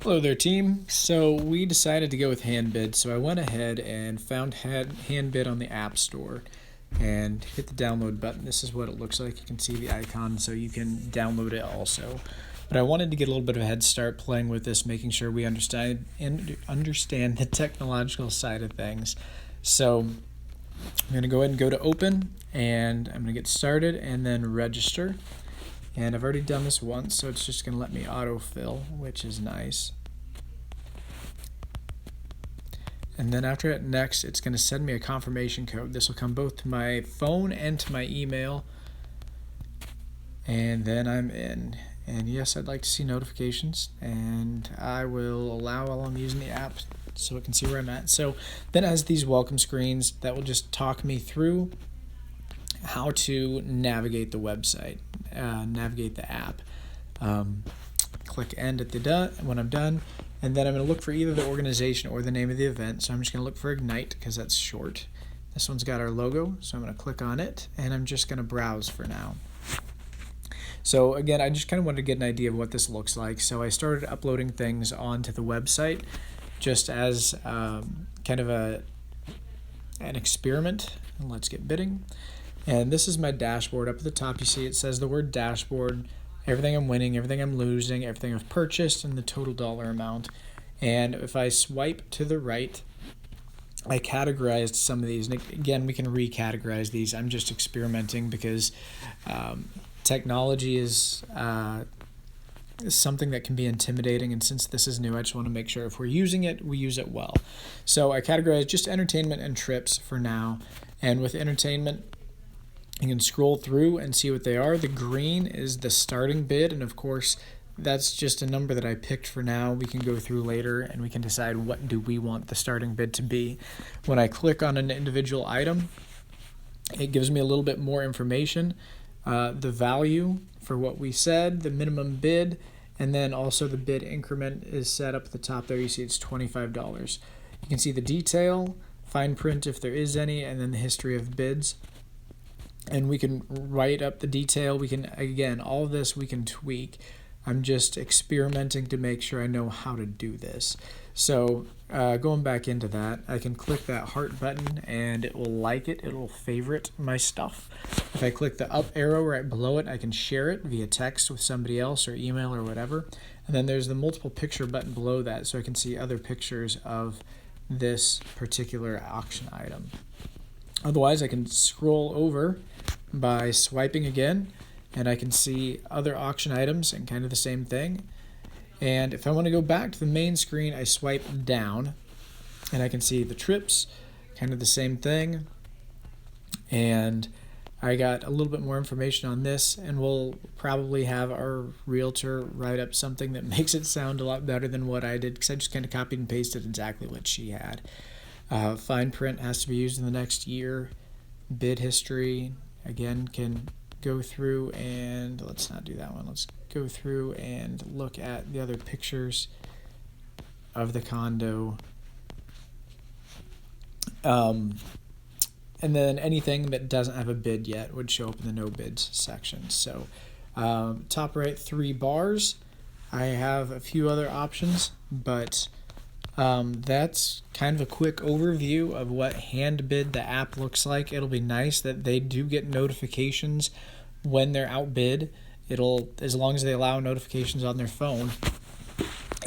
Hello there, team. So we decided to go with Handbid, so I went ahead and found Handbid on the App Store and hit the download button. This is what it looks like. You can see the icon, so you can download it also. But I wanted to get a little bit of a head start playing with this, making sure we understand the technological side of things. So I'm going to go ahead and go to Open, and I'm going to get started and then Register. And I've already done this once, so it's just going to let me autofill, which is nice. And then after it next, it's going to send me a confirmation code. This will come both to my phone and to my email. And then I'm in. And yes, I'd like to see notifications. And I will allow while I'm using the app so it can see where I'm at. So then it has these welcome screens that will just talk me through how to navigate the website, navigate the app. Click end at the when I'm done, and then I'm going to look for either the organization or the name of the event. So I'm just going to look for Ignite because that's short. This one's got our logo, so I'm going to click on it, and I'm just going to browse for now. So again, I just kind of wanted to get an idea of what this looks like. So I started uploading things onto the website just as kind of an experiment. And let's get bidding. And this is my dashboard. Up at the top, you see it says the word dashboard, everything I'm winning, everything I'm losing, everything I've purchased, and the total dollar amount. And if I swipe to the right, I categorized some of these. And again, we can recategorize these. I'm just experimenting because technology is something that can be intimidating. And since this is new, I just want to make sure if we're using it, we use it well. So I categorized just entertainment and trips for now. And with entertainment, you can scroll through and see what they are. The green is the starting bid, and of course, that's just a number that I picked for now. We can go through later, and we can decide what do we want the starting bid to be. When I click on an individual item, it gives me a little bit more information. The value for what we said, the minimum bid, and then also the bid increment is set up at the top there. You see it's $25. You can see the detail, fine print if there is any, and then the history of bids. And we can write up the detail. We can, again, all of this we can tweak. I'm just experimenting to make sure I know how to do this. So going back into that, I can click that heart button and it will like it. It will favorite my stuff. If I click the up arrow right below it, I can share it via text with somebody else or email or whatever. And then there's the multiple picture button below that so I can see other pictures of this particular auction item. Otherwise, I can scroll over by swiping again, and I can see other auction items and kind of the same thing. And if I want to go back to the main screen, I swipe down, and I can see the trips, kind of the same thing. And I got a little bit more information on this, and we'll probably have our realtor write up something that makes it sound a lot better than what I did, because I just kind of copied and pasted exactly what she had. Fine print has to be used in the next year. Bid history, again, can go through and let's not do that one. Let's go through and look at the other pictures of the condo. And then anything that doesn't have a bid yet would show up in the no bids section. So top right 3 bars. I have a few other options, but that's kind of a quick overview of what Handbid, the app, looks like. It'll be nice that they do get notifications when they're outbid. It'll, as long as they allow notifications on their phone,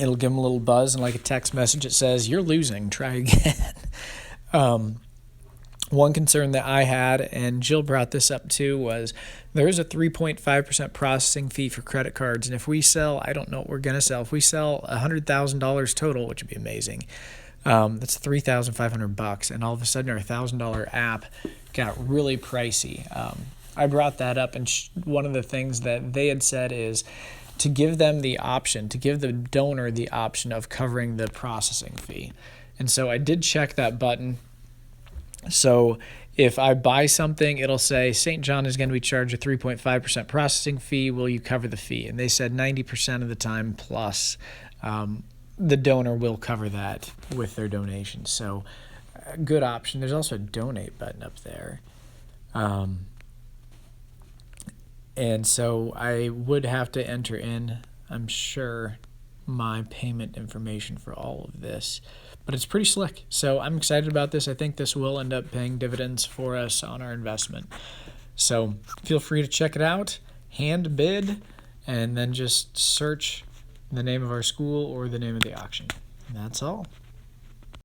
it'll give them a little buzz, and like a text message, it says, "You're losing, try again." One concern that I had, and Jill brought this up too, was there is a 3.5% processing fee for credit cards. And if we sell, I don't know what we're going to sell. If we sell $100,000 total, which would be amazing, that's $3,500. And all of a sudden our $1,000 app got really pricey. I brought that up, and one of the things that they had said is to give them the option, to give the donor the option of covering the processing fee. And so I did check that button. So if I buy something, it'll say St. John is going to be charged a 3.5% processing fee. Will you cover the fee? And they said 90% of the time plus the donor will cover that with their donation. So good option. There's also a donate button up there. And so I would have to enter in, I'm sure, my payment information for all of this. But it's pretty slick. So I'm excited about this. I think this will end up paying dividends for us on our investment. So feel free to check it out. Handbid, and then just search the name of our school or the name of the auction. And that's all.